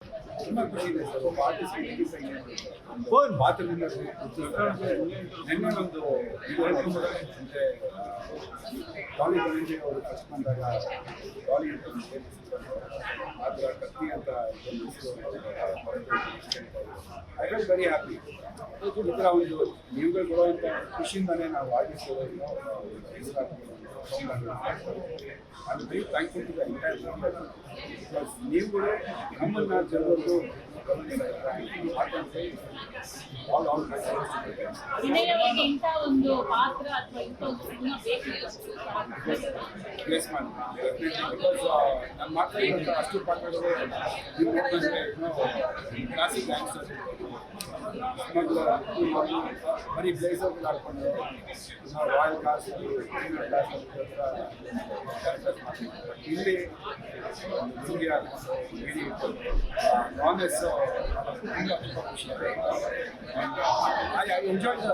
ತುಂಬಾ ಖುಷಿ ಇದೆ ಸರ್. ಒಬ್ಬ ಆರ್ಟಿಸ್ಟ್ ಫೋನ್ ಮಾತುಗಳಿಂದ ನಿನ್ನೆ ಒಂದು ಅಂದರೆ ಡಾಲಿ ಧನಂಜಯ ಅವರು ಫಸ್ಟ್ ಬಂದಾಗ ಡಾಲಿ ಅಂತ ಅದರ ಕತ್ತಿ ಅಂತ ಐ ಫೀಲ್ ವೆರಿ ಹ್ಯಾಪಿ. ಈ ಥರ ಒಂದು ನೀವುಗಳು ಕೊಡುವಂಥ ಖುಷಿಯಿಂದನೇ ನಾವು ಆರ್ಟಿಸ್ಟ್ಗಳು I'm very thankful to the entire world because ನೀವುಗಳು ನಮ್ಮನ್ನ ಜನರು all ವಿನಯವಾಗಿ ಇಂಥ ಒಂದು ಪಾತ್ರ ಅಥವಾ ಇಂಥ ಒಂದು ಸಿನಿಮಾ ಬೇಕು. yes man, definitely because ನಾನು ಮಾಡ್ತಾ ಇರುವಂಥ ಅಷ್ಟು ಪಾತ್ರಗಳು ನೀವು ನೋಡಿದ್ರೆ ಕ್ಲಾಸಿಕ್ ಗ್ಯಾಂಗ್ಸ್ಟರ್ಸ್ ಬರೀ ಬ್ಲೇಸರ್ಗಳು ಹಾಕೊಂಡು ರಾಯಲ್ ಕಾಸ್ಟ್ ಕ್ಯಾರೆಕ್ಟರ್ಸ್ ಮಾಡ್ತೀವಿ. ಇಲ್ಲಿ ಸೂರ್ಯ ಇಡೀ ರಾನೆಸ್ ತುಂಬ ಖುಷಿ ಇದೆ. ಐ ಎಂಜಾಯ್ ದ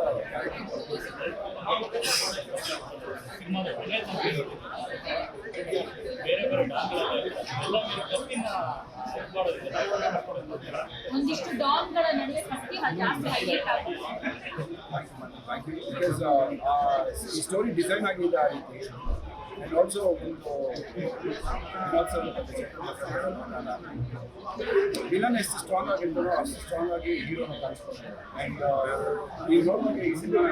ಒಂದಿಷ್ಟು ಡಾಗ್ಗಳ ನಡುವೆ ಕತ್ತಿ ಜಾಸ್ತಿ ಹೈಲೈಟ್ ಆಗುತ್ತೆ. ಬಿಕಾಸ್ ಈ ಸ್ಟೋರಿ ಡಿಸೈನ್ ಆಗಿದೆ ಆ ರೀತಿ. And also ವಿಲನ್ ಎಷ್ಟು ಸ್ಟ್ರಾಂಗ್ ಆಗಿರ್ತಾರೋ ಅಷ್ಟು ಸ್ಟ್ರಾಂಗ್ ಆಗಿ ಹೀರೋನ ಕಾಣಿಸ್ತಾರೆ. ಆ್ಯಂಡ್ ನೀವು ನೋಡುವಾಗ ಈ ಸಿನಿಮಾ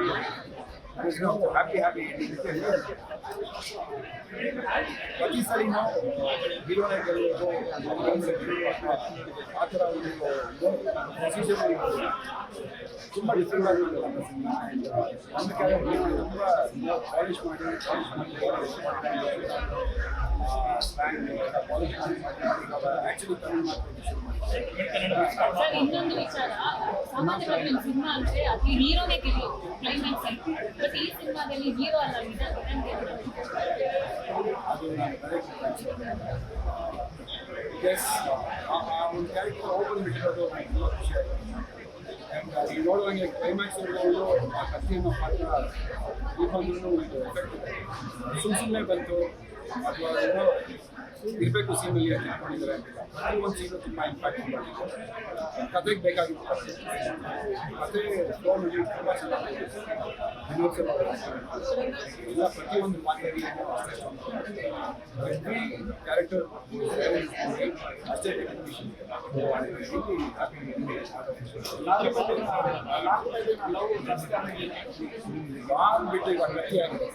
ಹ್ಯಾಪಿ ಪ್ರತಿ ಸಲ ನಾವು ಹೀರೋನೇ ಗೆಲ್ಲೋದು ಆ ಥರ ಒಂದು ಪ್ರೊಸೀಜರ್ ತುಂಬ ಡಿಫ್ರೆಂಟ್ ಆಗಿರುತ್ತೆ ನಮ್ಮ ಸಿನಿಮಾ. ಒಂದು ಕ್ಯಾರೆಕ್ಟರ್ ತುಂಬ ಪಾಲಿಶ್ ಮಾಡಿ ಆ್ಯಕ್ಚುಲಿ ತಮಿಳು ಸರ್, ಇನ್ನೊಂದು ವಿಚಾರ, ಸಾಮಾನ್ಯವಾಗಿ ಒಂದು ಸಿನಿಮಾ ಅಂದ್ರೆ ಅದು ಹೀರೋನೇ ಗೆಲ್ಲೋದು ಕ್ಲೈಮ್ಯಾಕ್ಸ್ ಅಲ್ಲಿ. ಬಟ್ ಈ ಸಿನಿಮಾದಲ್ಲಿ ಹೀರೋ ಅಲ್ಲ, ಅದು ನಾನು ಬಿಕಾಸ್ ಆ ಒಂದು ಕ್ಯಾರೆಕ್ಟರ್ ಓಪನ್ ಬಿಟ್ಟಿರೋದು ನನಗೆ ತುಂಬ ಖುಷಿ ಆಯಿತು. ಆ್ಯಂಡ್ ಈಗ ನೋಡುವಂಗೆ ಕ್ಲೈಮ್ಯಾಕ್ಸ್ ಅವರು ಆ ಕಥೆಯನ್ನು ಮಾತ್ರ ಈ ಬಂದು ಒಂದು ಎಫೆಕ್ಟ್ ಇದೆ. ಸುಮ್ಮನೆ ಬಂತು ಅಥವಾ ಏನೋ ಇರಬೇಕು ಸೀನಲ್ಲಿ ಅಂತ ಇಟ್ಕೊಂಡಿದ್ದಾರೆ. ಒಂದು ಸೀನು ತುಂಬ ಇಂಪ್ಯಾಕ್ಟ್ ಮಾಡಿದೆ. ಕಥೆಗೆ ಬೇಕಾಗಿತ್ತು ಕಥೆ ಫ್ಲೋನಲ್ಲಿ ತುಂಬ ಚೆನ್ನಾಗಿದೆ. ವಿನೋದ್ಸಲ ಎಲ್ಲ ಪ್ರತಿಯೊಂದು ಪಾತ್ರದಲ್ಲಿ ಎವ್ರಿ ಕ್ಯಾರೆಕ್ಟರ್ ಅಷ್ಟೇ ಟೆಕ್ನಿಷನ್ ಬಾಲ್ ಬಿಟ್ಟು ಈಗ ಗಟ್ಟಿ ಆಗಿದೆ.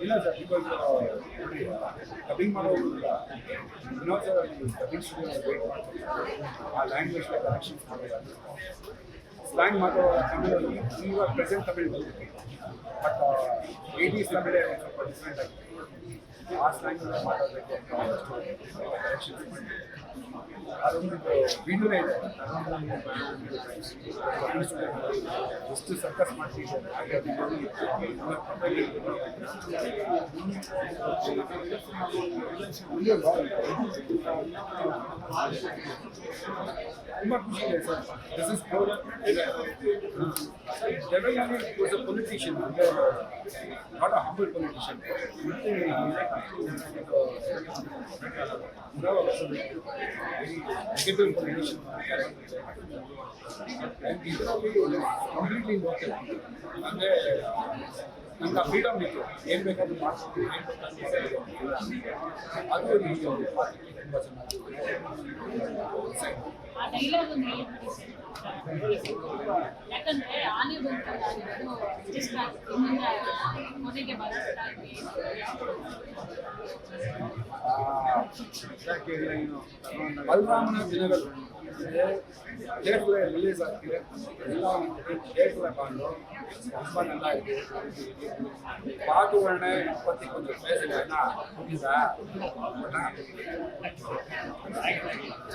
ಇಲ್ಲ ಸರ್, ಬಿಕಾಸ್ ಡಬ್ಬಿಂಗ್ ಮಾಡೋರು ವಿನೋದ್ ಸರ್ ಅಲ್ಲಿ ಡಬ್ಬಿಂಗ್ ಸ್ಟುಡಿಯೋ ವೇಟ್ ಮಾಡ್ತಾರೆ. ಆ ಲ್ಯಾಂಗ್ವೇಜ್ ಕನೆಕ್ಷನ್ಸ್ ಮಾಡೋದು ಸ್ಲ್ಯಾಂಗ್ ಮಾಡೋ ತಮಿಳಲ್ಲಿ ಇವಾಗ ಪ್ರೆಸೆಂಟ್ ತಮಿಳು ಬರುತ್ತೆ. ಬಟ್ 80s ತಮಿಳೇ ಸ್ವಲ್ಪ ಡಿಫ್ರೆಂಟ್ ಆಗಿದೆ. ಆ ಸ್ಲ್ಯಾಂಗ್ ಮಾತಾಡಬೇಕು ಅದೊಂದು ವಿಡಿಯೋನೇ ಇದೆ. ಎಷ್ಟು ಸರ್ಕಸ್ ಮಾಡ್ತಿದ್ದಾರೆ ಹಾಗೆ ತುಂಬ ಖುಷಿ ಇದೆ sir. This is development was a politician, ಅಂದರೆ not a humble politician. Negative politician character. And ಇದರಲ್ಲಿ ಕಂಪ್ಲೀಟ್ಲಿ ಲೋಕಲ್ ಅಂದರೆ ನಮ್ಗೆ ಫ್ರೀಡಮ್ ಇತ್ತು, ಏನು ಬೇಕಾದ್ರೂ ಮಾಡ್ತೀವಿ, ಅದು ತುಂಬ ಆ ಡೈಲಾಗ್ ಒಂದು ಹೇಳ್ಬಿಡಿ ಸರ್. ಯಾಕಂದ್ರೆ ಆನೆ ಬಂತಲ್ಲ, ಕೊನೆಗೆ ಬಲರಾಮನ ದಿನಗಳು ಥಿಯೇಟ್ರೇ ರಿಲೀಸ್ ಆಗ್ತಿದೆ. ಎಲ್ಲ ಥಿಯೇಟ್ರೇ ಬಂದು ತುಂಬ ಚೆನ್ನಾಗಿದೆ. ಪಾಟು ವರ್ಣೆ 21 ವಯಸ್ಸಿಗೆ